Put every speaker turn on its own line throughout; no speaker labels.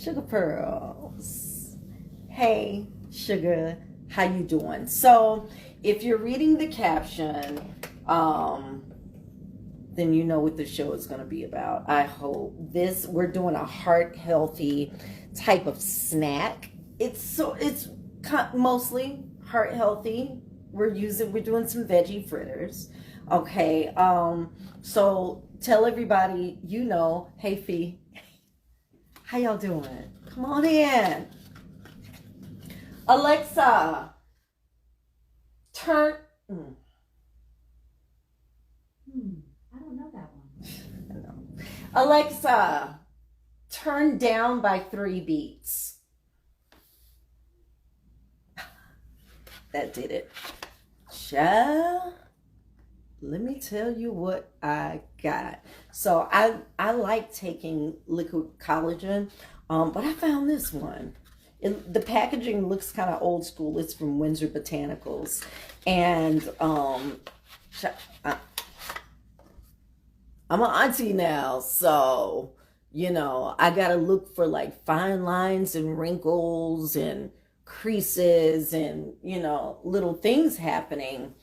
Sugar Pearls. Hey, Sugar, how you doing? So, if you're reading the caption, then you know what the show is going to be about. I hope we're doing a heart healthy type of snack. It's mostly heart healthy. We're doing some veggie fritters. Okay. So tell everybody, hey Fee, how y'all doing? Come on in. Alexa, turn.
I don't know that one.
I know. Alexa, turn down by 3 beats. That did it. Child, let me tell you what I got. So I like taking liquid collagen, but I found this one. The packaging looks kind of old school. It's from Windsor Botanicals, and I'm an auntie now, so I gotta look for like fine lines and wrinkles and creases and little things happening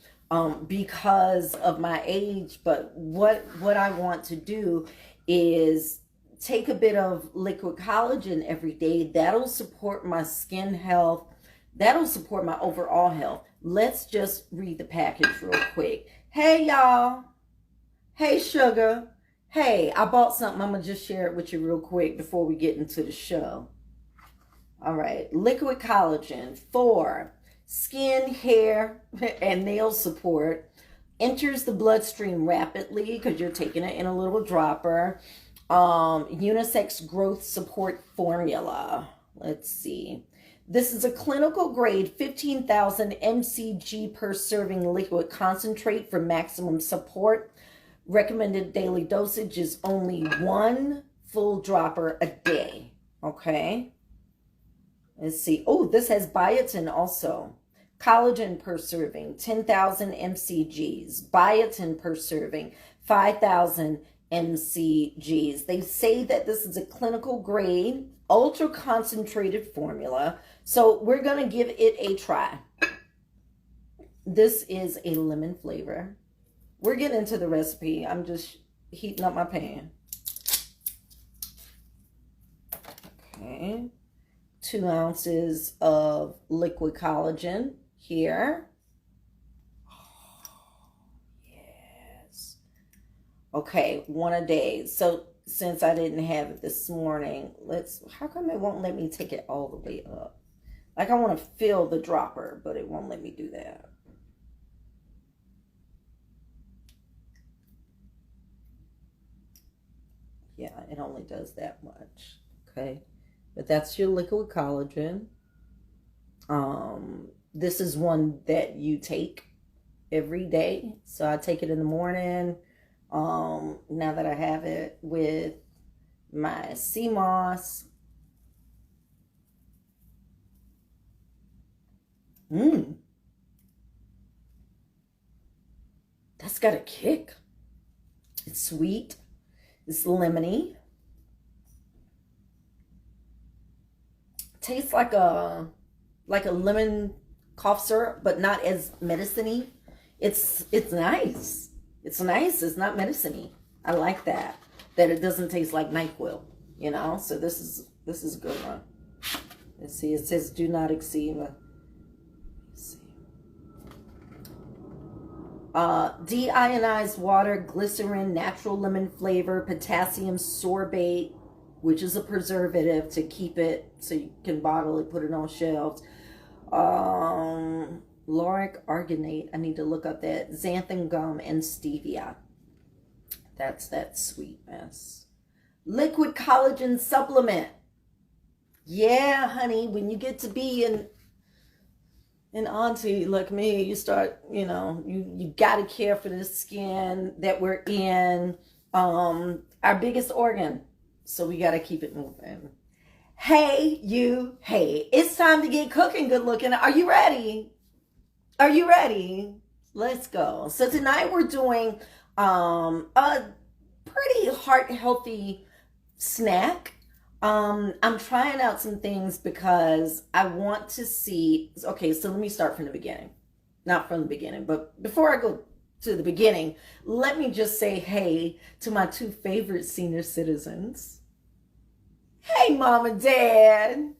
because of my age. But what I want to do is take a bit of liquid collagen every day. That'll support my skin health. That'll support my overall health. Let's just read the package real quick. Hey y'all. Hey Sugar. Hey, I bought something. I'm going to just share it with you real quick before we get into the show. All right. Liquid collagen for skin, hair, and nail support. Enters the bloodstream rapidly because you're taking it in a little dropper. Unisex growth support formula. Let's see. This is a clinical grade 15,000 mcg per serving liquid concentrate for maximum support. Recommended daily dosage is only 1 full dropper a day. Okay. Let's see. Oh, this has biotin also. Collagen per serving, 10,000 mcgs. Biotin per serving, 5,000 mcgs. They say that this is a clinical grade, ultra concentrated formula. So we're going to give it a try. This is a lemon flavor. We're getting into the recipe. I'm just heating up my pan. Okay. 2 ounces of liquid collagen here. Oh, yes. Okay, 1 a day. So since I didn't have it this morning, how come it won't let me take it all the way up? Like I want to fill the dropper, but it won't let me do that. Yeah, it only does that much. Okay. But that's your liquid collagen. This is one that you take every day. So I take it in the morning. Now that I have it with my sea moss. That's got a kick. It's sweet. It's lemony. Tastes like a lemon cough syrup, but not as medicine-y. It's nice. It's nice. It's not medicine-y. I like that it doesn't taste like NyQuil, So this is a good one. Let's see. It says do not exceed. Deionized water, glycerin, natural lemon flavor, potassium sorbate, which is a preservative to keep it so you can bottle it, put it on shelves. Lauric arginate, I need to look up that. Xanthan gum and stevia. That's that sweetness. Liquid collagen supplement. Yeah, honey, when you get to be an auntie like me, you start, you got to care for the skin that we're in. Our biggest organ. So we got to keep it moving. Hey, you. Hey, it's time to get cooking good looking. Are you ready? Are you ready? Let's go. So tonight we're doing a pretty heart healthy snack. I'm trying out some things because I want to see. Okay, so let me start from the beginning. Not from the beginning, but before I go to the beginning, let me just say hey to my two favorite senior citizens. Hey, mom and dad.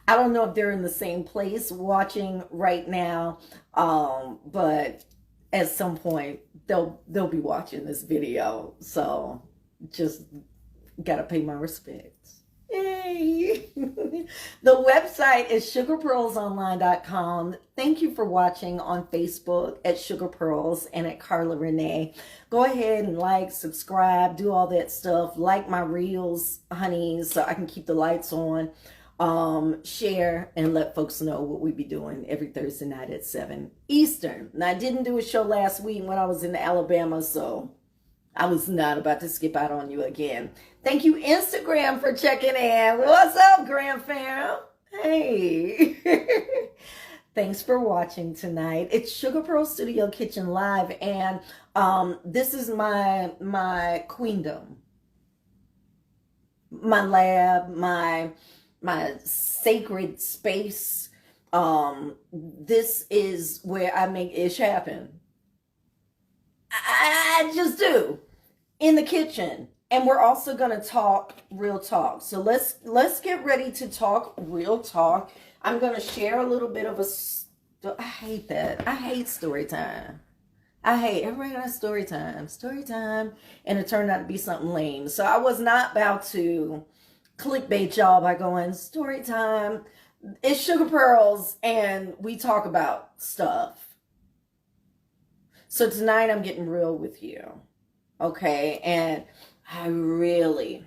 I don't know if they're in the same place watching right now, but at some point they'll be watching this video. So just gotta pay my respects. Yay! The website is sugarpearlsonline.com. Thank you for watching on Facebook at Sugar Pearls and at Carla Renee. Go ahead and like, subscribe, do all that stuff. Like my reels, honeys, so I can keep the lights on. Share and let folks know what we be doing every Thursday night at 7 Eastern. Now, I didn't do a show last week when I was in Alabama, so I was not about to skip out on you again. Thank you, Instagram, for checking in. What's up, Grand Fam? Hey. Thanks for watching tonight. It's Sugar Pearl Studio Kitchen Live, and this is my queendom, my lab, my sacred space. This is where I make ish happen. I just do, in the kitchen. And we're also going to talk real talk. So let's get ready to talk real talk. I'm going to share a little bit of I hate that. I hate story time. I hate everybody got story time, and it turned out to be something lame. So I was not about to clickbait y'all by going story time. It's Sugar Pearls, and we talk about stuff. So tonight I'm getting real with you, okay? And I really,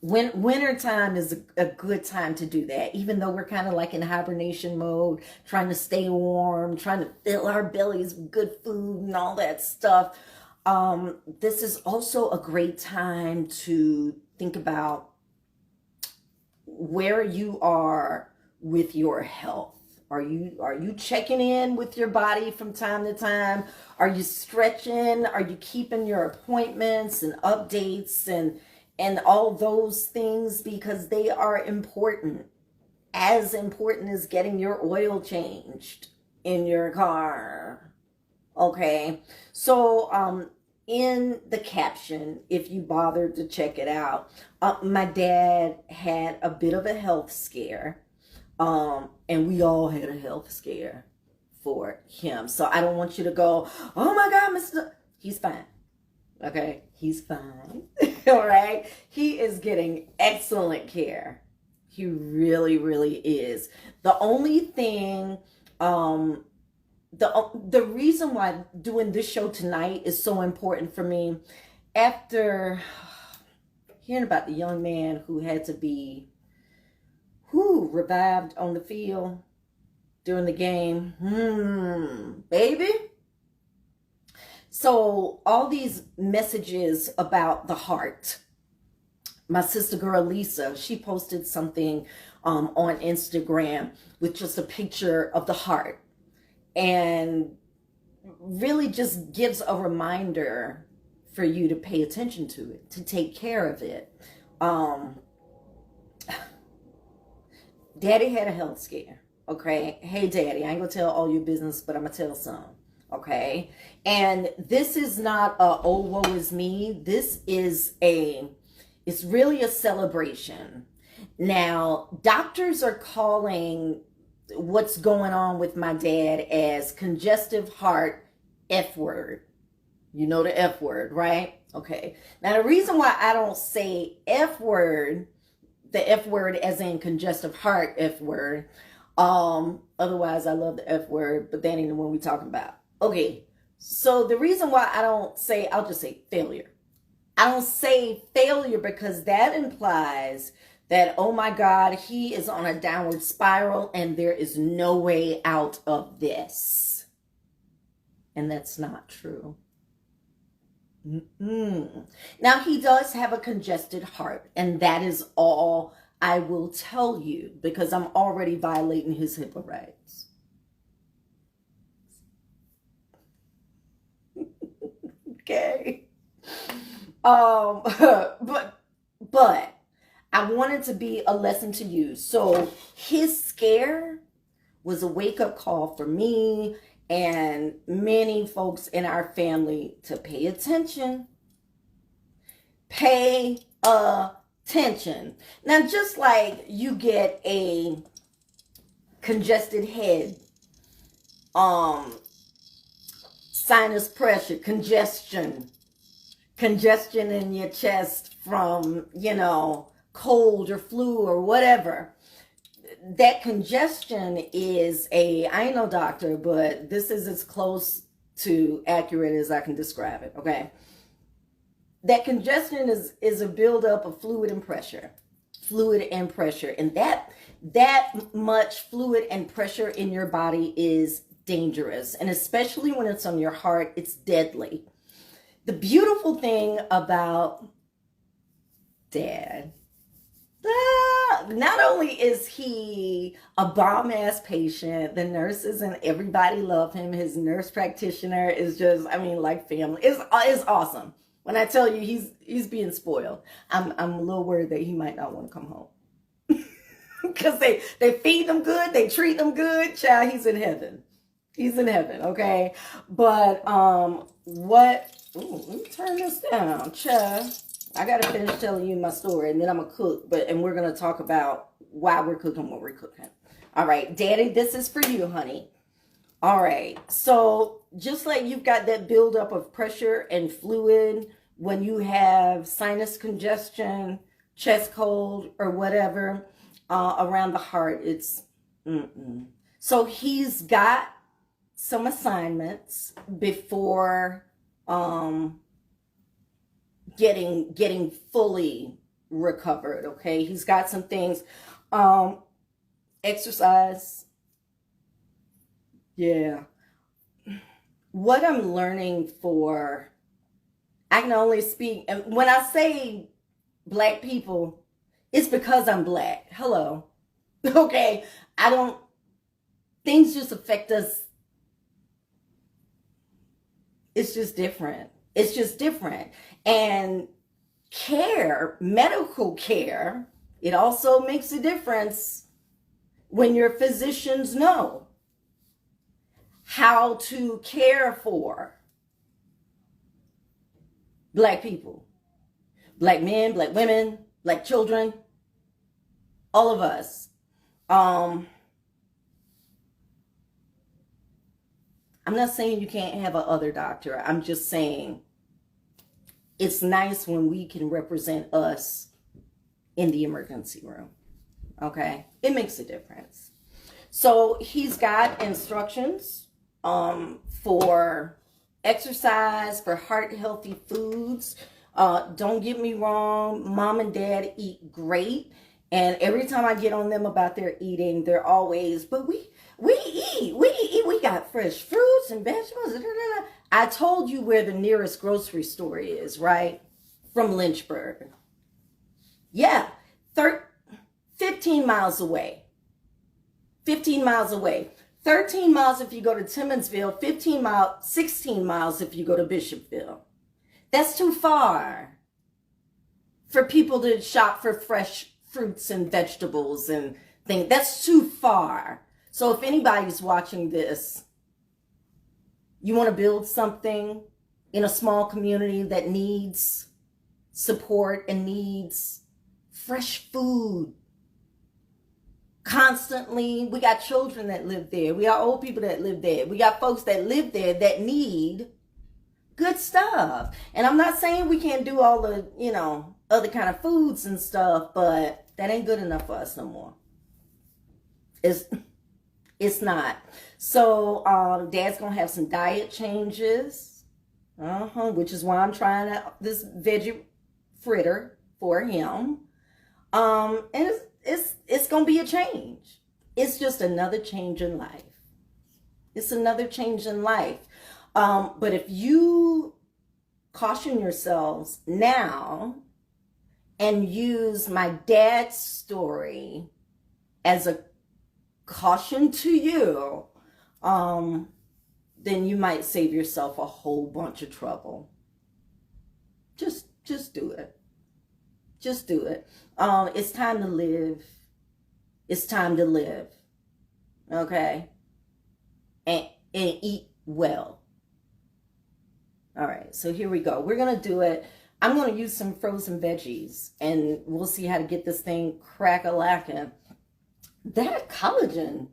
winter time is a good time to do that, even though we're kind of like in hibernation mode, trying to stay warm, trying to fill our bellies with good food and all that stuff. This is also a great time to think about where you are with your health. Are you checking in with your body from time to time? Are you stretching? Are you keeping your appointments and updates and all those things, because they are important. As important as getting your oil changed in your car. Okay? So in the caption, if you bothered to check it out, my dad had a bit of a health scare, and we all had a health scare for him. So I don't want you to go, oh my God, he's fine. Okay, he's fine. All right, he is getting excellent care. He really, really is. The only thing, the reason why doing this show tonight is so important for me, after hearing about the young man who had to be revived on the field during the game, baby. So all these messages about the heart. My sister girl Lisa, she posted something on Instagram with just a picture of the heart, and really just gives a reminder for you to pay attention to it, to take care of it. Daddy had a health scare, okay? Hey, Daddy, I ain't gonna tell all your business, but I'm gonna tell some, okay? And this is not a, oh, woe is me. This is it's really a celebration. Now, doctors are calling what's going on with my dad as congestive heart F word. You know the F word, right? Okay. Now, the reason why I don't say F word, the F word as in congestive heart F word, otherwise I love the F word, but that ain't the one we talking about. Okay. So the reason why I don't say, I'll just say failure. I don't say failure because that implies that, oh my God, he is on a downward spiral and there is no way out of this. And that's not true. Now, he does have a congested heart, and that is all I will tell you, because I'm already violating his HIPAA rights. Okay. But I want it to be a lesson to you. So his scare was a wake-up call for me and many folks in our family to pay attention. Pay attention. Now, just like you get a congested head, sinus pressure, congestion in your chest from, cold or flu or whatever. That congestion is I ain't no doctor, but this is as close to accurate as I can describe it, okay? That congestion is a buildup of fluid and pressure. And that much fluid and pressure in your body is dangerous. And especially when it's on your heart, it's deadly. The beautiful thing about Dad, not only is he a bomb-ass patient, the nurses and everybody love him. His nurse practitioner is just, like family. It's awesome. When I tell you he's being spoiled, I'm a little worried that he might not want to come home. Because they feed him good, they treat him good. Child, he's in heaven. He's in heaven, okay? But let me turn this down, child. I gotta finish telling you my story, and then I'm gonna cook. And we're gonna talk about why we're cooking what we're cooking. All right, Daddy, this is for you, honey. All right, so just like you've got that buildup of pressure and fluid when you have sinus congestion, chest cold, or whatever around the heart, it's So he's got some assignments before getting fully recovered, okay? He's got some things. Exercise. Yeah. What I'm learning I can only speak, and when I say Black people, it's because I'm Black. Hello. Okay. Things just affect us. It's just different. And medical care, it also makes a difference when your physicians know how to care for Black people, Black men, Black women, Black children, all of us. I'm not saying you can't have a other doctor. I'm just saying it's nice when we can represent us in the emergency room. Okay? It makes a difference. So he's got instructions for exercise, for heart healthy foods. Don't get me wrong, Mom and Dad eat great. And every time I get on them about their eating, they're always, but we eat, we got fresh fruits and vegetables. I told you where the nearest grocery store is, right? From Lynchburg. Yeah, 15 miles away. 15 miles away. 13 miles if you go to Timmonsville, 16 miles if you go to Bishopville. That's too far for people to shop for fresh fruits and vegetables and things. That's too far. So if anybody's watching this, you want to build something in a small community that needs support and needs fresh food constantly. We got children that live there. We got old people that live there. We got folks that live there that need good stuff. And I'm not saying we can't do all the, other kind of foods and stuff, but that ain't good enough for us no more. It's not. So Dad's gonna have some diet changes, which is why I'm trying out this veggie fritter for him. And it's gonna be a change. It's just another change in life. It's another change in life. But if you caution yourselves now and use my dad's story as a caution to you, then you might save yourself a whole bunch of trouble. Just do it. Just do it. It's time to live. It's time to live. Okay? And eat well. All right, so here we go. We're going to do it. I'm going to use some frozen veggies, and we'll see how to get this thing crack-a-lackin'. That collagen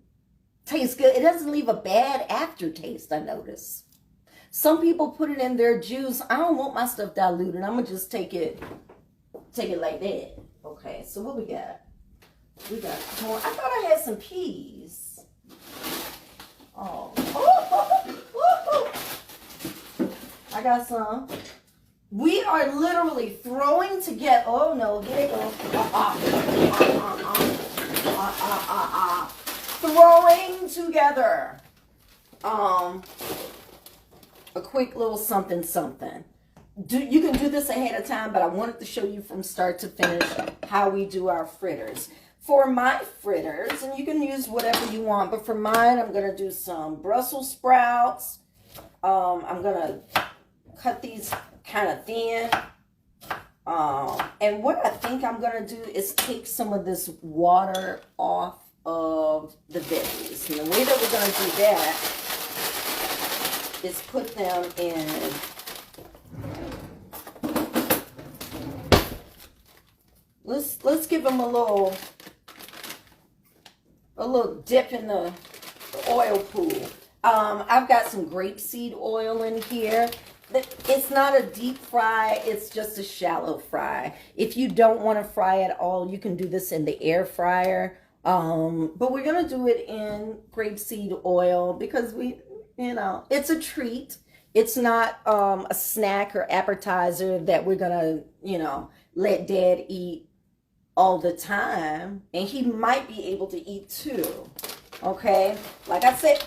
tastes good. It doesn't leave a bad aftertaste, I notice. Some people put it in their juice. I don't want my stuff diluted. I'm going to just take it like that. Okay, so what we got? We got corn. I thought I had some peas. Oh. I got some. We are literally throwing together. Oh no, here it goes. Throwing together. A quick little something. You can do this ahead of time, but I wanted to show you from start to finish how we do our fritters. For my fritters, and you can use whatever you want, but for mine, I'm going to do some Brussels sprouts. I'm going to cut these kind of thin. And what I think I'm going to do is take some of this water off of the veggies. And the way that we're going to do that is put them in let's give them a little dip in the oil pool. I've got some grapeseed oil in here. It's not a deep fry, it's just a shallow fry. If you don't want to fry at all, you can do this in the air fryer. But we're going to do it in grapeseed oil because it's a treat. It's not a snack or appetizer that we're going to, let Dad eat all the time. And he might be able to eat too. Okay? Like I said,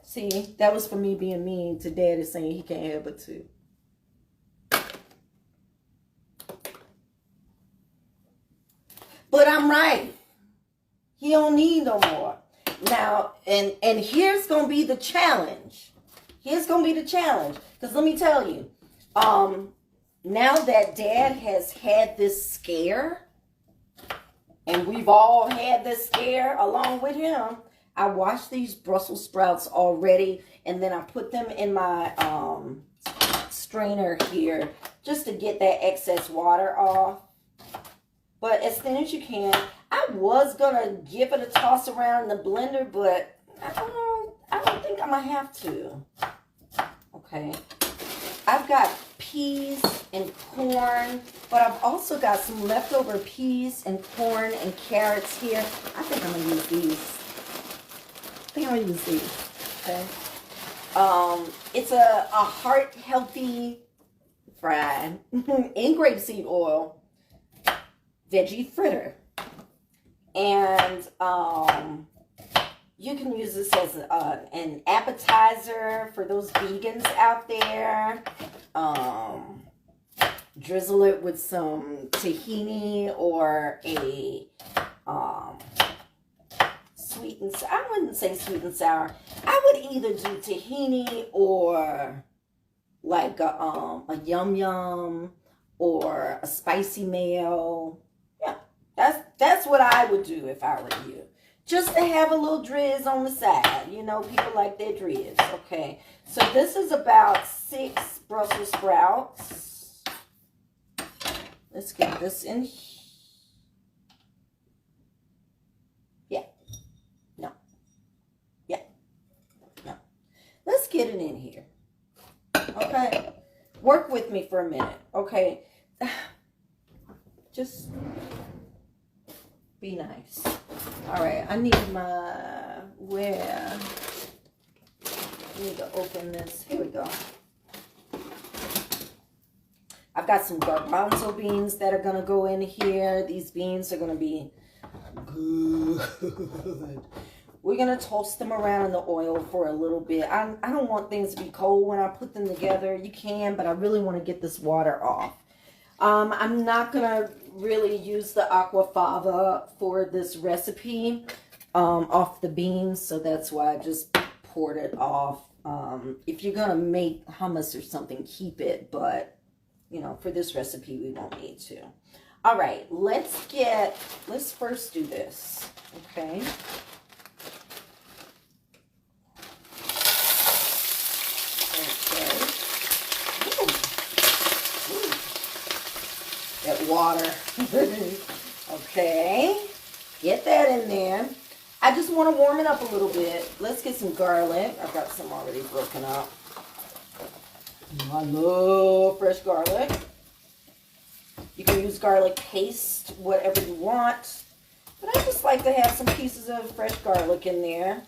see, that was for me being mean to Dad is saying he can't have but two. But I'm right. He don't need no more. Now, and here's going to be the challenge. Because let me tell you, now that Dad has had this scare, and we've all had this scare along with him, I washed these Brussels sprouts already, and then I put them in my strainer here just to get that excess water off. But as thin as you can. I was going to give it a toss around in the blender, but I don't think I'm going to have to. Okay. I've got peas and corn, but I've also got some leftover peas and corn and carrots here. I think I'm going to use these. Okay. It's a heart-healthy fry in grapeseed oil veggie fritter. And you can use this as an appetizer for those vegans out there. Drizzle it with some tahini or a sweet and sour. I wouldn't say sweet and sour. I would either do tahini or like a yum yum or a spicy mayo. That's what I would do if I were you. Just to have a little drizz on the side. People like their drizz. Okay. So this is about 6 Brussels sprouts. Let's get this in here. No. Let's get it in here. Okay. Work with me for a minute. Okay. Just be nice. All right, I need I need to open this. Here we go. I've got some garbanzo beans that are going to go in here. These beans are going to be good. We're going to toast them around in the oil for a little bit. I don't want things to be cold when I put them together. You can, but I really want to get this water off. I'm not going to really use the aquafaba for this recipe off the beans, so that's why I just poured it off. If you're going to make hummus or something, keep it, but you know, for this recipe, we won't need to. All right, let's first do this, okay? That water. Okay, get that in there. I just want to warm it up a little bit. Let's get some garlic. I've got some already broken up. I love fresh garlic. You can use garlic paste, whatever you want. But I just like to have some pieces of fresh garlic in there.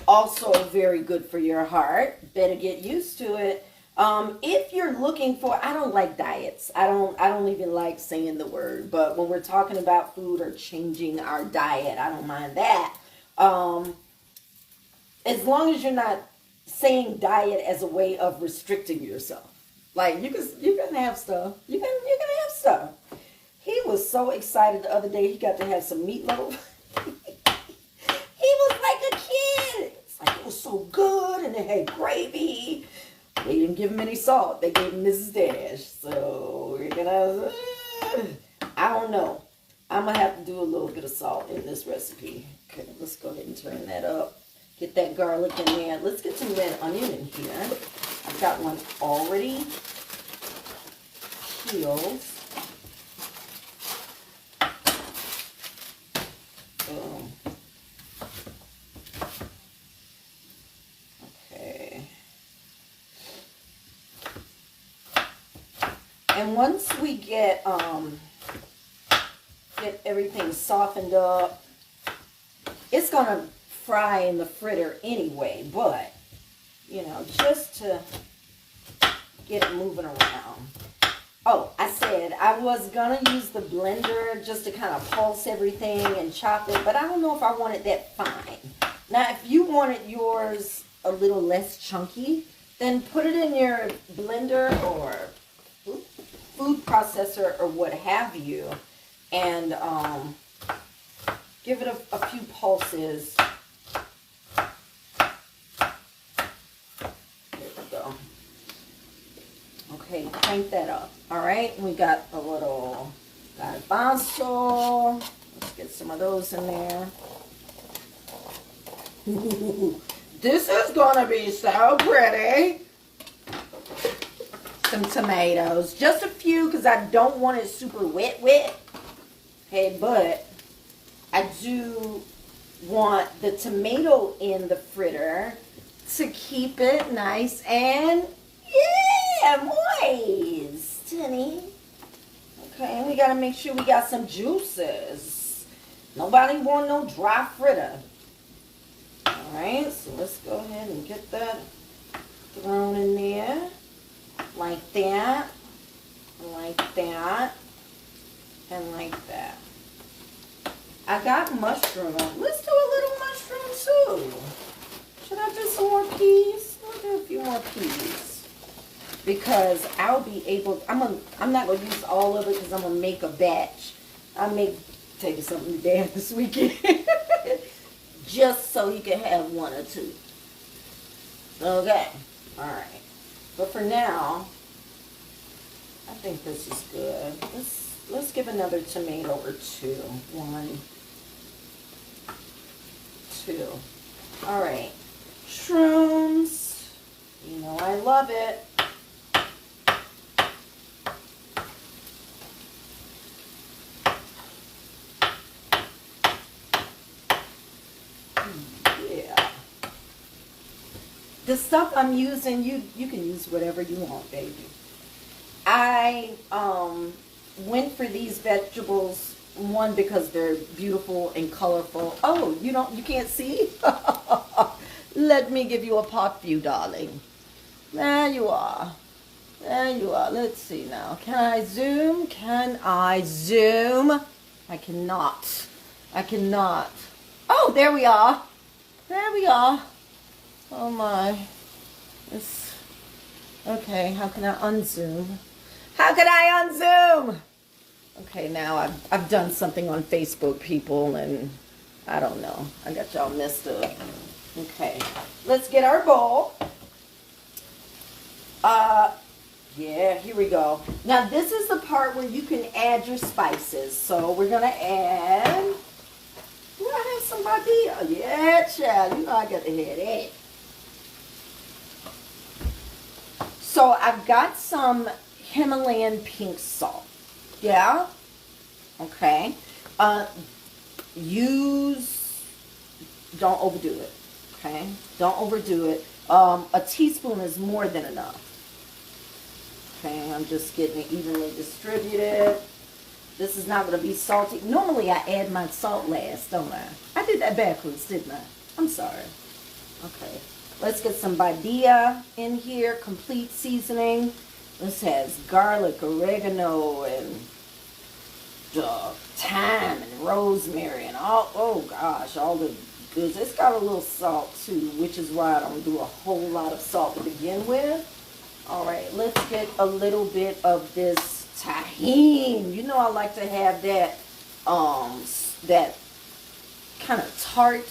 Also very good for your heart. Better get used to it. If you're looking for, I don't like diets. I don't even like saying the word. But when we're talking about food or changing our diet, I don't mind that. As long as you're not saying diet as a way of restricting yourself. Like you can have stuff. You can have stuff. He was so excited the other day he got to have some meatloaf. He was like a kid. It's like it was so good and it had gravy. They didn't give him any salt. They gave him Mrs. Dash. So we're gonna I don't know. I'm gonna have to do a little bit of salt in this recipe. Okay, let's go ahead and turn that up. Get that garlic in there. Let's get some red onion in here. I've got one already peeled. Boom. Okay. And once we get everything softened up, it's gonna fry in the fritter anyway, but you know, just to get it moving around. Oh, I said I was gonna use the blender just to kind of pulse everything and chop it, but I don't know if I want it that fine. Now, if you wanted yours a little less chunky, then put it in your blender or food processor or what have you, and give it a few pulses. Okay, crank that up. All right, we got a little garbanzo. Let's get some of those in there. Ooh, this is gonna be so pretty. Some tomatoes, just a few because I don't want it super wet. Okay, but I do want the tomato in the fritter to keep it nice and moist, honey. Okay, we gotta make sure we got some juices. Nobody want no dry fritter. Alright, so let's go ahead and get that thrown in there. Like that. Like that. And like that. I got mushroom. Let's do a little mushroom too. Should I do some more peas? I'll do a few more peas. Because I'll be able, I'm not going to use all of it because I'm going to make a batch. I may take something to dad this weekend. Just so he can have one or two. Okay. Alright. But for now, I think this is good. Let's give another tomato or two. 1, 2. Alright. Shrooms. You know I love it. The stuff I'm using, you can use whatever you want, baby. I went for these vegetables, one, because they're beautiful and colorful. Oh, you can't see? Let me give you a pot view, darling. There you are. There you are. Let's see now. Can I zoom? Can I zoom? I cannot. I cannot. Oh, there we are. There we are. Oh my. It's okay. How can I unzoom? How can I unzoom? Okay, now I've done something on Facebook, people, and I don't know. I got y'all messed up. Okay, let's get our bowl. Yeah, here we go. Now this is the part where you can add your spices. So we're gonna add. Do I have somebody? Yeah, child. You know I got to have that. So I've got some Himalayan pink salt. Yeah. Okay. Use. Don't overdo it. Okay. Don't overdo it. A teaspoon is more than enough. Okay, I'm just getting it evenly distributed. This is not going to be salty. Normally I add my salt last, don't I? I did that backwards, didn't I? I'm sorry. Okay, let's get some Badia in here, complete seasoning. This has garlic, oregano, and thyme and rosemary and all, oh gosh, all the goods. It's got a little salt too, which is why I don't do a whole lot of salt to begin with. All right, let's get a little bit of this tahini. You know I like to have that, that kind of tart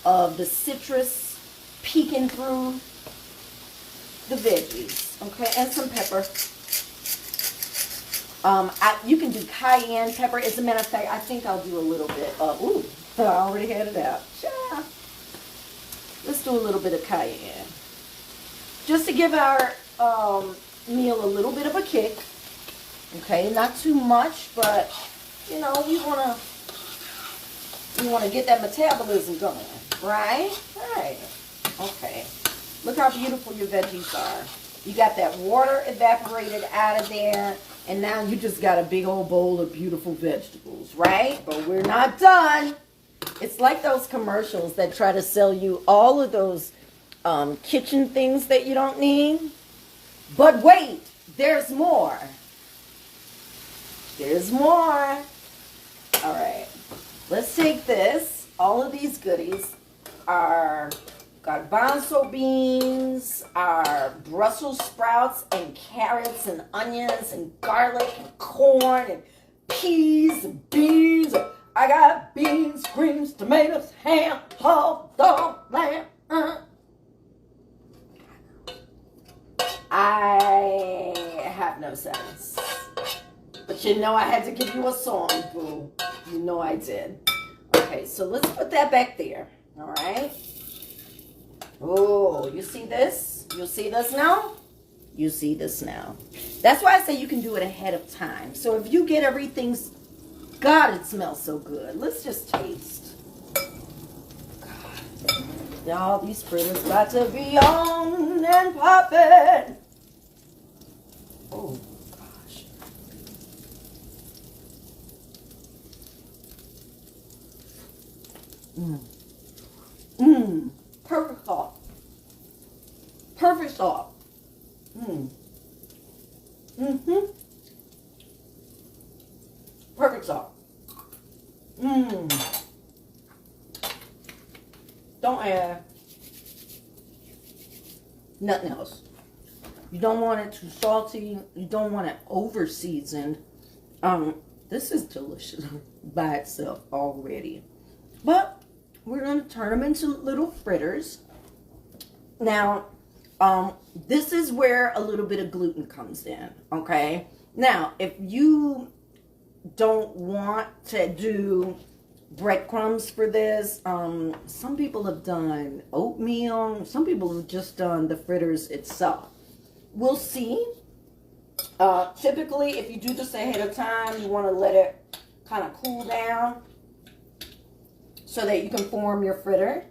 of the citrus peeking through the veggies. Okay, and some pepper. You can do cayenne pepper. As a matter of fact, I think I'll do a little bit of, ooh, I already had it out. Yeah. Let's do a little bit of cayenne. Just to give our meal a little bit of a kick. Okay, not too much, but you know, we wanna get that metabolism going, right? Right. Okay. Look how beautiful your veggies are. You got that water evaporated out of there, and now you just got a big old bowl of beautiful vegetables, right? But we're not done. It's like those commercials that try to sell you all of those kitchen things that you don't need. But wait, there's more. There's more. All right, let's take this. All of these goodies are garbanzo beans, our Brussels sprouts and carrots and onions and garlic and corn and peas and beans. I got beans, greens, tomatoes, ham, hog, dog, lamb. I have no sense. But you know I had to give you a song, boo. You know I did. Okay, so let's put that back there. All right. Oh, you see this? You see this now? You see this now. That's why I say you can do it ahead of time. So if you get everything's, God, it smells so good. Let's just taste. God. Y'all, these fritters got to be on and popping. Oh, gosh. Perfect salt. Perfect salt. Perfect salt. Don't add nothing else. You don't want it too salty. You don't want it over seasoned. This is delicious by itself already. But we're going to turn them into little fritters. Now, this is where a little bit of gluten comes in, okay? Now, if you don't want to do breadcrumbs for this, some people have done oatmeal. Some people have just done the fritters itself. We'll see. Typically, if you do this ahead of time, you want to let it kind of cool down so that you can form your fritter,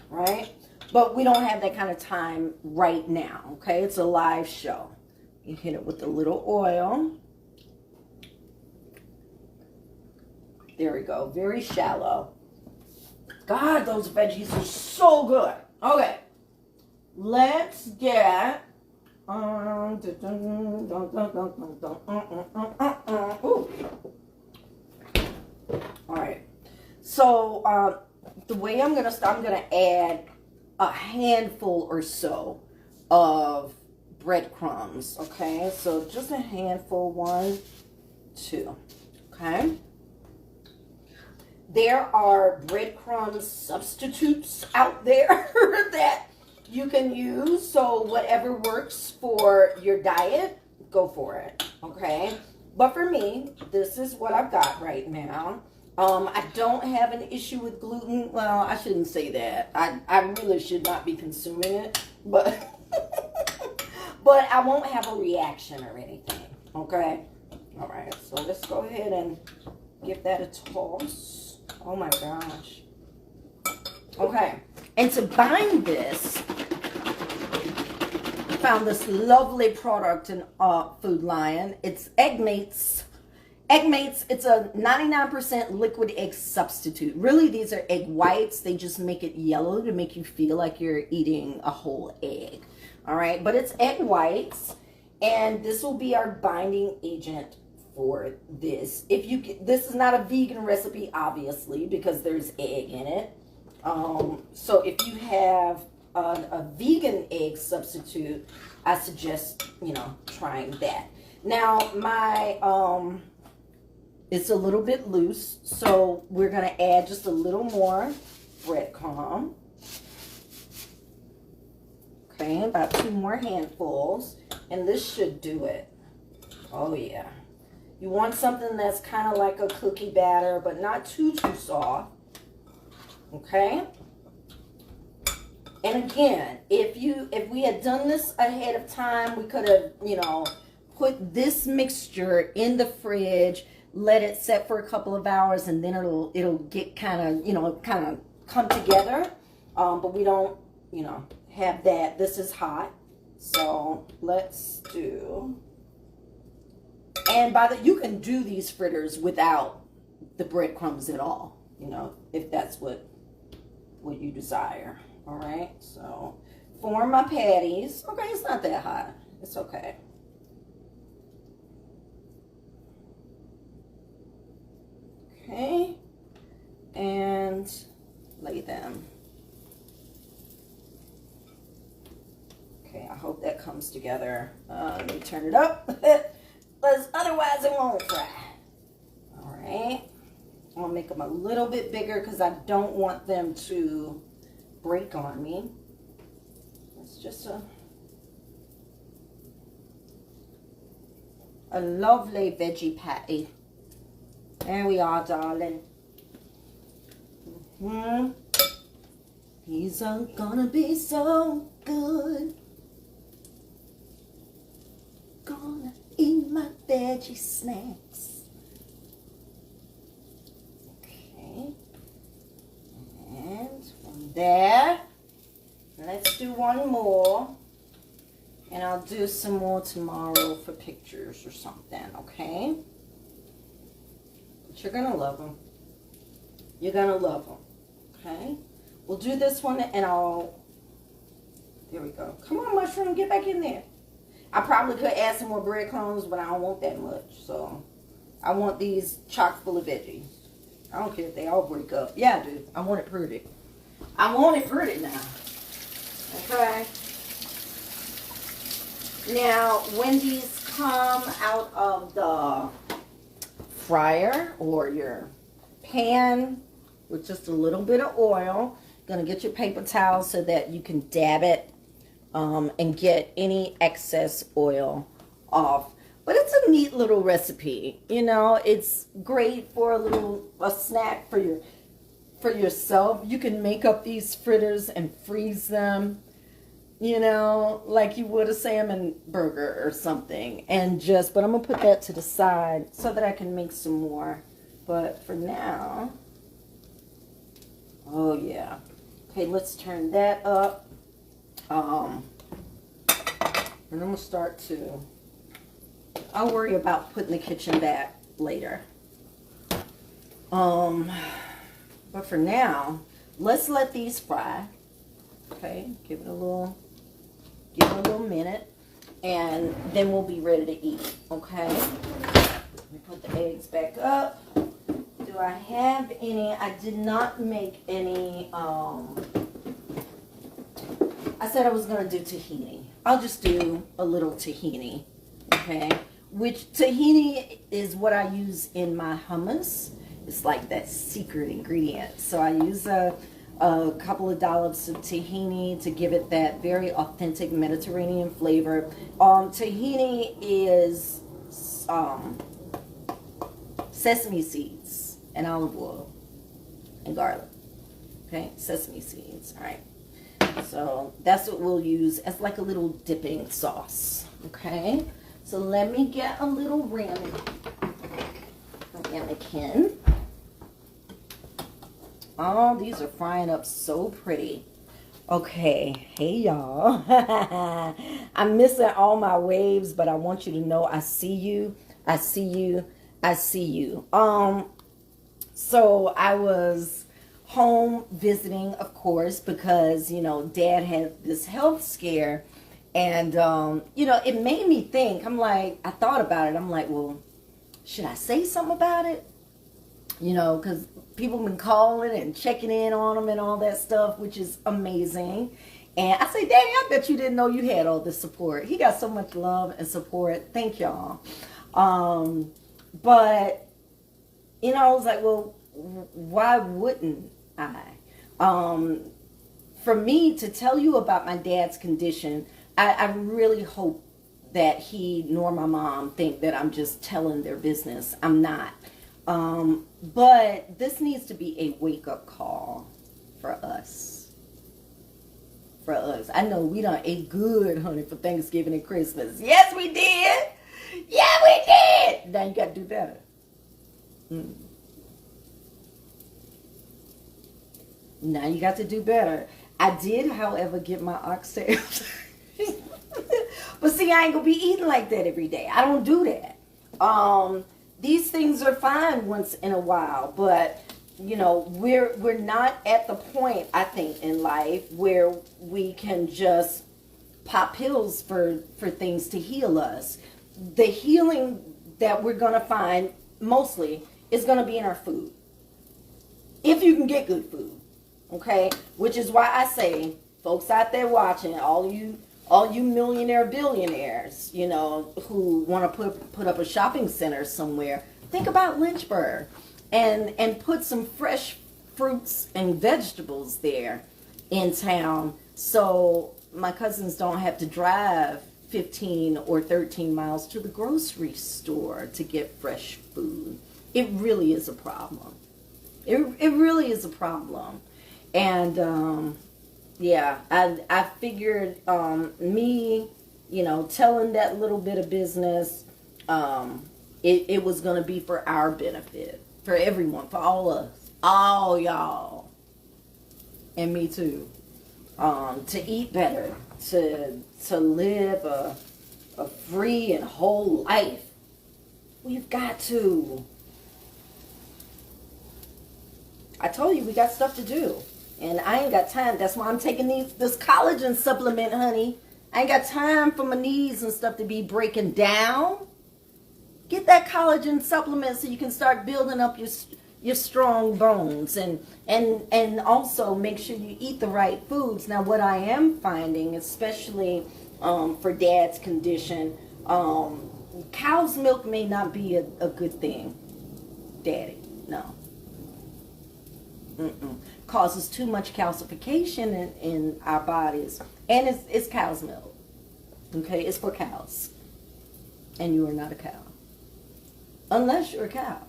right? But we don't have that kind of time right now, okay? It's a live show. You hit it with a little oil. There we go. Very shallow. God, those veggies are so good. Okay. Let's get... Ooh. All right. So the way I'm gonna start, I'm gonna add a handful or so of breadcrumbs. Okay, so just a handful. 1, 2. Okay. There are breadcrumb substitutes out there that you can use. So whatever works for your diet, go for it. Okay. But for me, this is what I've got right now. I don't have an issue with gluten. Well, I shouldn't say that. I really should not be consuming it, but but I won't have a reaction or anything. Okay. All right. So let's go ahead and give that a toss. Oh my gosh. Okay. And to bind this, I found this lovely product in Food Lion. It's Egg Mates. Egg Mates, it's a 99% liquid egg substitute. Really, these are egg whites. They just make it yellow to make you feel like you're eating a whole egg. All right, but it's egg whites, and this will be our binding agent for this. This is not a vegan recipe, obviously, because there's egg in it. So if you have a vegan egg substitute, I suggest, trying that. Now, it's a little bit loose, so we're going to add just a little more breadcrumb. Okay, about 2 more handfuls, and this should do it. Oh, yeah. You want something that's kind of like a cookie batter, but not too soft. Okay? And again, if we had done this ahead of time, we could have, put this mixture in the fridge, let it set for a couple of hours, and then it'll get kind of come together. But we don't, have that. This is hot. So let's do, and you can do these fritters without the breadcrumbs at all, if that's what you desire. All right, so form my patties. Okay, it's not that hot. It's okay. Okay, and lay them. Okay, I hope that comes together. Let me turn it up, because otherwise it won't fry. All right, I'm gonna make them a little bit bigger because I don't want them to break on me. It's just a lovely veggie patty. There we are, darling. These are gonna be so good. Gonna eat my veggie snacks. Okay. And from there, let's do one more. And I'll do some more tomorrow for pictures or something, okay? But you're going to love them. You're going to love them, okay? We'll do this one and there we go. Come on, mushroom, get back in there. I probably could add some more breadcrumbs, but I don't want that much. So I want these chock full of veggies. I don't care if they all break up. Yeah, I do. I want it pretty. I want it pretty now. Okay. Now, when these come out of the fryer or your pan with just a little bit of oil, you're going to get your paper towel so that you can dab it and get any excess oil off. But it's a neat little recipe. It's great for a snack for yourself. You can make up these fritters and freeze them, like you would a salmon burger or something. But I'm going to put that to the side so that I can make some more. But for now, oh yeah. Okay, let's turn that up. And I'm going to start to, I'll worry about putting the kitchen back later. But for now, let's let these fry. Okay, give it a little minute, and then we'll be ready to eat. Okay, let me put the eggs back up. Do I have any? I did not make any. I said I was gonna do tahini. I'll just do a little tahini. Okay, which tahini is what I use in my hummus. It's like that secret ingredient. So I use a a couple of dollops of tahini to give it that very authentic Mediterranean flavor. Tahini is um, sesame seeds and olive oil and garlic. Okay, sesame seeds. All right. So that's what we'll use as like a little dipping sauce. Okay. So let me get a little ramekin. Oh, these are frying up so pretty. Okay, hey y'all. I'm missing all my waves, but I want you to know I see you. I see you. I see you. So I was home visiting, of course, because, Dad had this health scare. And, it made me think. I thought about it. I'm like, well, should I say something about it? Because people been calling and checking in on him and all that stuff, which is amazing. And I say, Daddy, I bet you didn't know you had all this support. He got so much love and support. Thank y'all. But, I was like, well, why wouldn't I? For me to tell you about my dad's condition, I really hope that he nor my mom think that I'm just telling their business. I'm not. But this needs to be a wake-up call for us. For us. I know we done ate good, honey, for Thanksgiving and Christmas. Yes, we did. Yeah, we did. Now you got to do better. Now you got to do better. I did, however, get my oxtails. But see, I ain't going to be eating like that every day. I don't do that. These things are fine once in a while, but we're not at the point, I think, in life where we can just pop pills for things to heal us. The healing that we're going to find mostly is going to be in our food. If you can get good food, okay? Which is why I say, folks out there watching, all you millionaire billionaires, who want to put up a shopping center somewhere, think about Lynchburg and put some fresh fruits and vegetables there in town so my cousins don't have to drive 15 or 13 miles to the grocery store to get fresh food. It really is a problem. It really is a problem. And yeah, I figured me, telling that little bit of business, it was going to be for our benefit, for everyone, for all of us, all y'all, and me too, to eat better, to live a free and whole life. We've got to. I told you we got stuff to do. And I ain't got time. That's why I'm taking this collagen supplement, honey. I ain't got time for my knees and stuff to be breaking down. Get that collagen supplement so you can start building up your strong bones. And also make sure you eat the right foods. Now, what I am finding, especially for Dad's condition, cow's milk may not be a good thing. Daddy, no. Causes too much calcification in our bodies, and it's cow's milk. Okay, it's for cows, and you are not a cow unless you're a cow.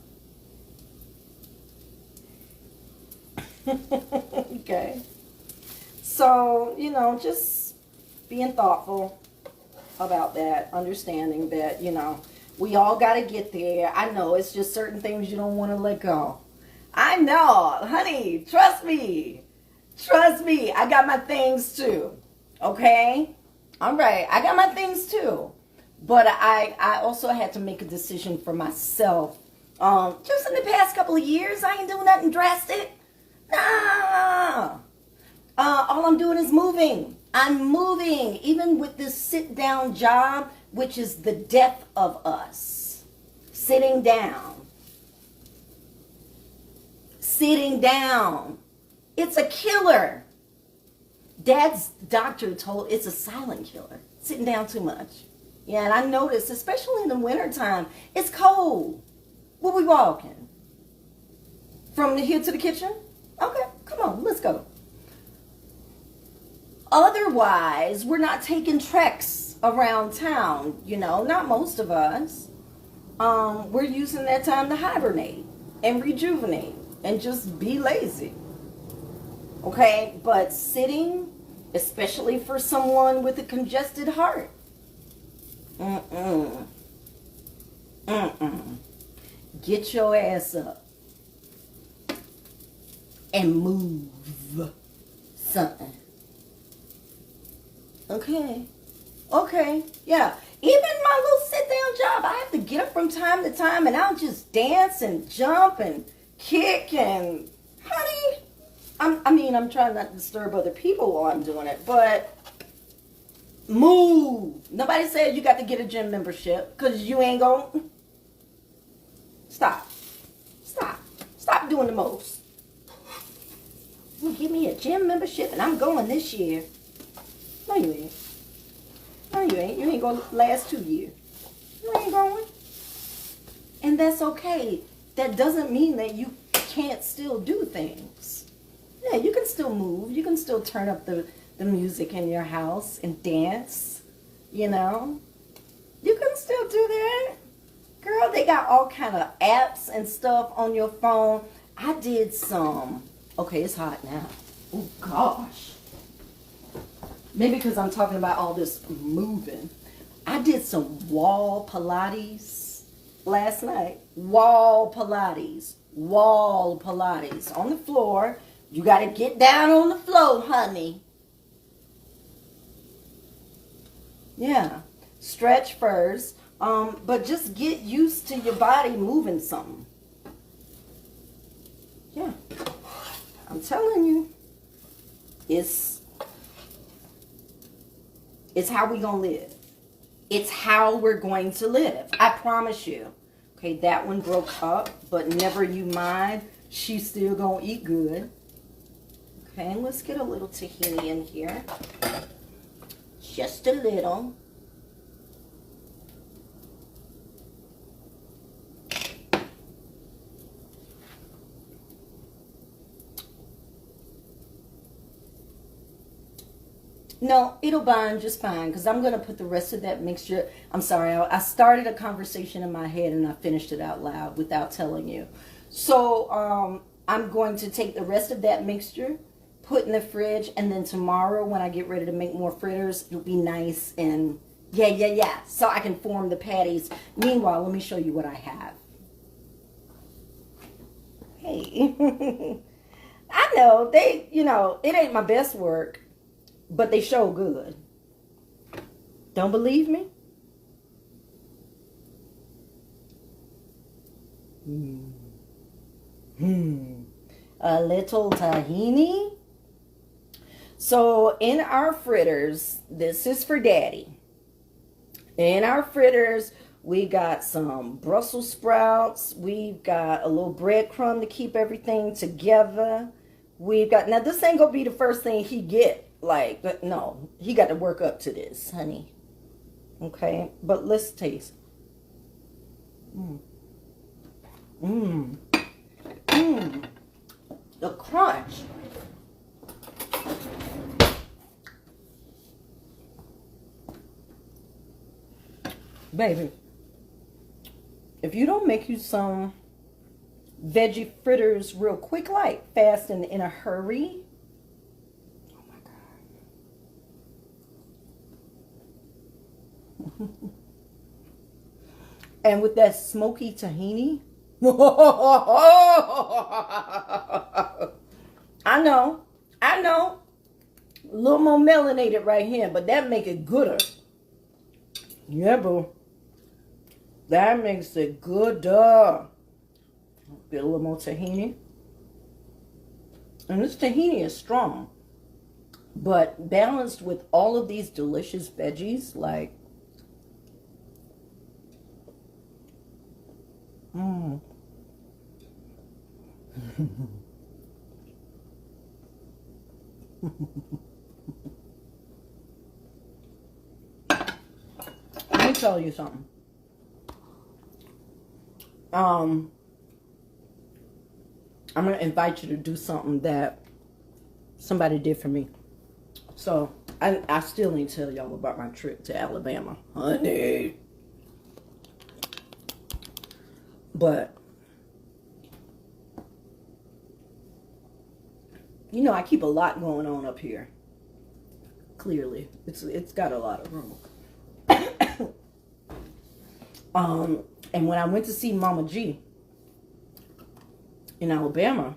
Okay, so just being thoughtful about that, understanding that we all got to get there. I know it's just certain things you don't want to let go. I know, honey, trust me. Trust me, I got my things too. Okay? All right, I got my things too. But I also had to make a decision for myself. Just in the past couple of years, I ain't doing nothing drastic. Nah. All I'm doing is moving. I'm moving. Even with this sit-down job, which is the death of us. Sitting down. Sitting down. It's a killer. Dad's doctor told it's a silent killer. Sitting down too much. Yeah, and I noticed, especially in the wintertime, it's cold. Where we walking? From here to the kitchen? Okay, come on, let's go. Otherwise, we're not taking treks around town, not most of us. We're using that time to hibernate and rejuvenate and just be lazy. Okay? But sitting, especially for someone with a congested heart, mm-mm. Mm-mm. Get your ass up and move something. Okay. Okay. Yeah. Even my little sit down job, I have to get up from time to time and I'll just dance and jump and kick and, honey, I'm trying not to disturb other people while I'm doing it, but move. Nobody said you got to get a gym membership because you ain't going. Stop. Stop. Stop doing the most. You give me a gym membership and I'm going this year. No, you ain't. No, you ain't. You ain't going to last 2 years. You ain't going. And that's okay. That doesn't mean that you can't still do things. Yeah, you can still move. You can still turn up the music in your house and dance. You know? You can still do that. Girl, they got all kind of apps and stuff on your phone. I did some. Okay, it's hot now. Oh, gosh. Maybe because I'm talking about all this moving. I did some wall Pilates last night. Wall Pilates. Wall Pilates. On the floor. You got to get down on the floor, honey. Yeah. Stretch first. But just get used to your body moving something. Yeah. I'm telling you. It's how we gonna live. It's how we're going to live. I promise you. Okay, that one broke up, but never you mind. She's still gonna eat good. Okay, and let's get a little tahini in here. Just a little. No, it'll bind just fine because I'm going to put the rest of that mixture. I'm sorry, I started a conversation in my head and I finished it out loud without telling you. So I'm going to take the rest of that mixture, put in the fridge, and then tomorrow when I get ready to make more fritters, it'll be nice and yeah. So I can form the patties. Meanwhile, let me show you what I have. Hey, I know, it ain't my best work. But they show good. Don't believe me? A little tahini. So in our fritters, this is for Daddy. In our fritters, we got some Brussels sprouts. We've got a little breadcrumb to keep everything together. We've got, now this ain't gonna be the first thing he get. But no, he got to work up to this, honey. Okay, but let's taste. The crunch. Baby, if you don't make you some veggie fritters real quick, like fast and in a hurry, and with that smoky tahini. I know. A little more melanated right here, but that make it gooder. Yeah, boo. That makes it gooder. Get a little more tahini. And this tahini is strong. But balanced with all of these delicious veggies, like let me tell you something. I'm going to invite you to do something that somebody did for me. So I still need to tell y'all about my trip to Alabama, honey. But you know, I keep a lot going on up here. Clearly, it's got a lot of room. And when I went to see Mama G in Alabama,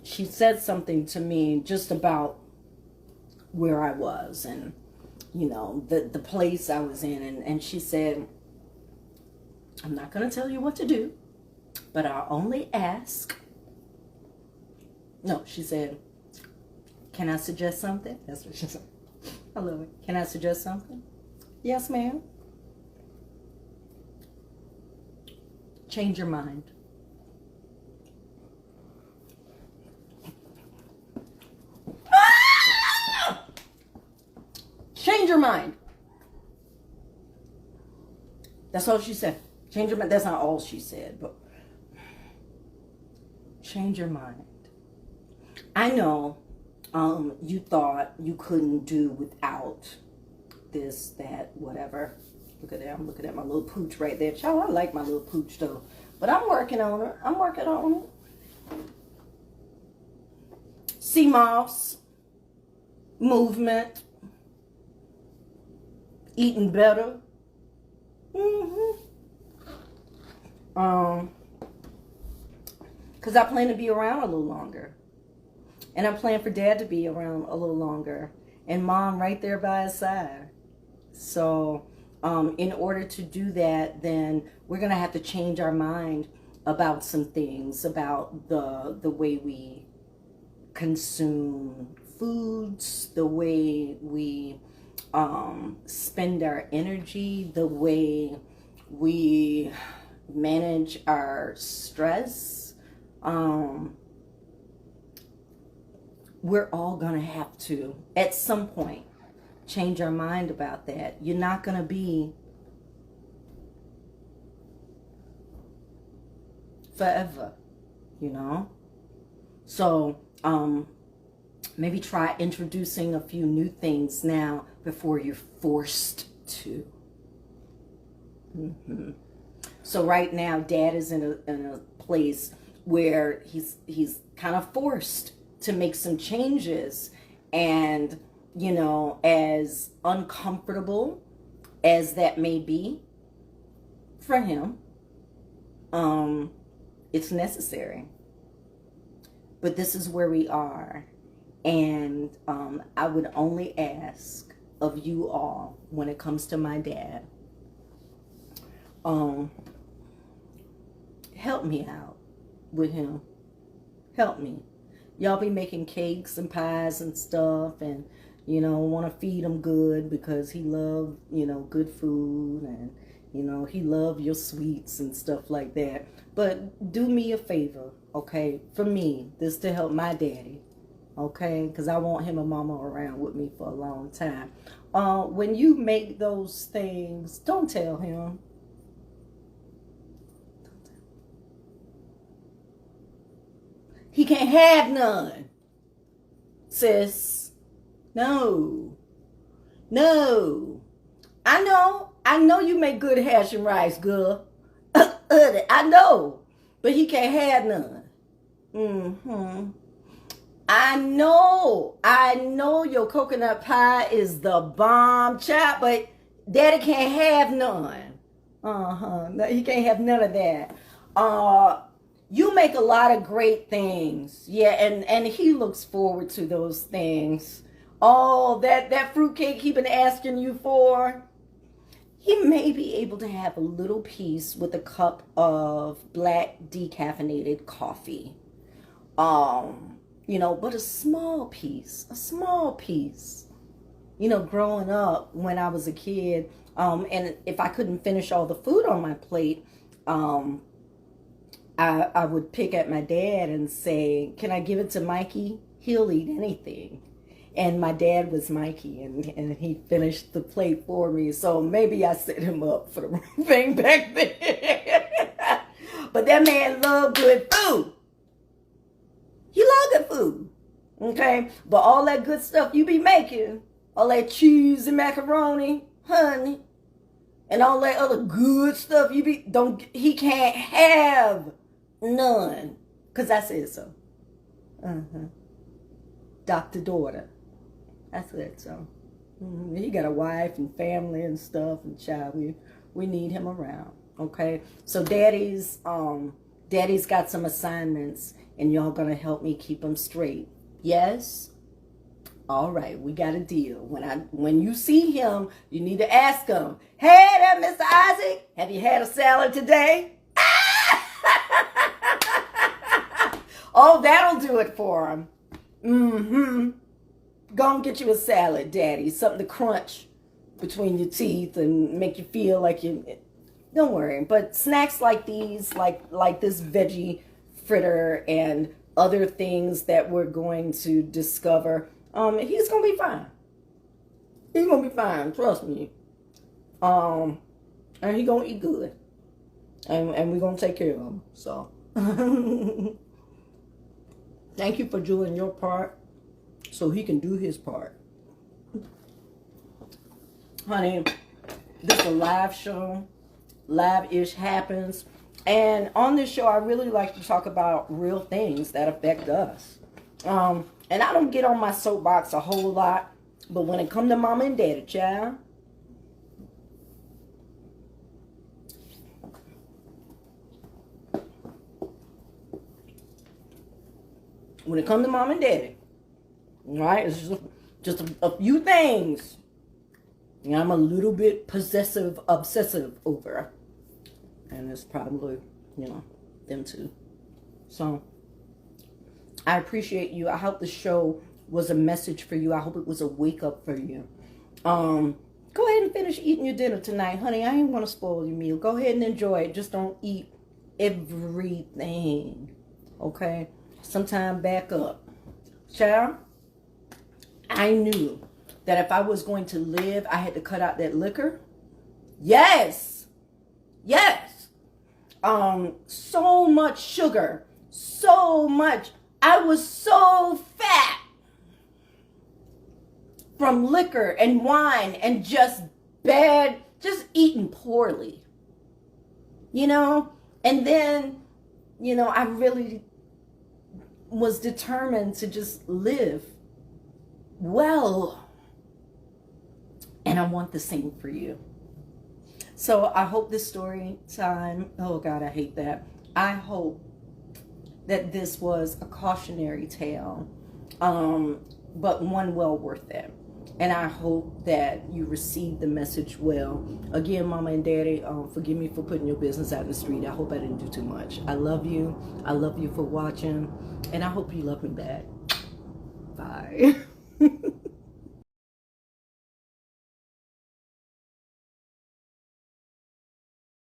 she said something to me just about where I was and, you know, the place I was in. And she said, I'm not going to tell you what to do, but I'll only ask. No, she said, can I suggest something? That's what she said. I love it. Can I suggest something? Yes, ma'am. Change your mind. Ah! Change your mind. That's all she said. Change your mind. That's not all she said, but change your mind. I know you thought you couldn't do without this, that, whatever. Look at that. I'm looking at my little pooch right there. Child, I like my little pooch though. But I'm working on her. I'm working on it. Sea moss, movement, eating better. Because I plan to be around a little longer. And I plan for Dad to be around a little longer. And Mom right there by his side. So, in order to do that, then we're going to have to change our mind about some things, about the way we consume foods, the way we spend our energy, the way we manage our stress. We're all going to have to, at some point, change our mind about that. You're not going to be forever, you know? So, maybe try introducing a few new things now before you're forced to. So right now, Dad is in a place where he's kind of forced to make some changes, and you know, as uncomfortable as that may be for him, it's necessary. But this is where we are, and I would only ask of you all when it comes to my dad, help me out with him. Help me. Y'all be making cakes and pies and stuff, and you know, want to feed him good because he love, you know, good food, and you know, he love your sweets and stuff like that. But do me a favor, okay? For me, this to help my daddy, okay? Because I want him and Mama around with me for a long time. When you make those things, don't tell him. He can't have none, sis. No. I know you make good hash and rice, girl. I know. But he can't have none. I know your coconut pie is the bomb, child, but Daddy can't have none. No, he can't have none of that. You make a lot of great things. Yeah, and he looks forward to those things. Oh, that fruitcake he been asking you for. He may be able to have a little piece with a cup of black decaffeinated coffee. You know, but a small piece. You know, growing up when I was a kid, and if I couldn't finish all the food on my plate, I would pick at my dad and say, can I give it to Mikey? He'll eat anything. And my dad was Mikey, and he finished the plate for me. So maybe I set him up for the wrong thing back then. But that man loved good food. He loved good food. Okay? But all that good stuff you be making, all that cheese and macaroni, honey, and all that other good stuff he can't have none. Because I said so. Uh-huh. Dr. Daughter. I said so. He got a wife and family and stuff and child. We need him around. Okay? So daddy's got some assignments and y'all gonna help me keep them straight. Yes? All right, we got a deal. When you see him, you need to ask him, hey there, Mr. Isaac, have you had a salad today? Oh, that'll do it for him. Mm-hmm. Go and get you a salad, Daddy. Something to crunch between your teeth and make you feel like you... Don't worry. But snacks like these, like this veggie fritter and other things that we're going to discover, he's going to be fine. He's going to be fine. Trust me. And he's going to eat good. And we're going to take care of him. So... Thank you for doing your part so he can do his part. Honey, this is a live show. Live-ish happens. And on this show, I really like to talk about real things that affect us. And I don't get on my soapbox a whole lot. But when it comes to mama and daddy, child, when it comes to mom and daddy, right? It's just a few things. And I'm a little bit possessive, obsessive over. And it's probably, them too. So, I appreciate you. I hope the show was a message for you. I hope it was a wake up for you. Go ahead and finish eating your dinner tonight, honey. I ain't want to spoil your meal. Go ahead and enjoy it. Just don't eat everything. Okay? Sometime back up. Child, I knew that if I was going to live, I had to cut out that liquor. Yes. Yes. So much sugar. So much. I was so fat from liquor and wine and just eating poorly. And then, I really was determined to just live well. And I want the same for you. So I hope this story time, oh God, I hate that. I hope that this was a cautionary tale, but one well worth it. And I hope that you received the message well. Again, Mama and Daddy, forgive me for putting your business out in the street. I hope I didn't do too much. I love you. I love you for watching. And I hope you love me back. Bye.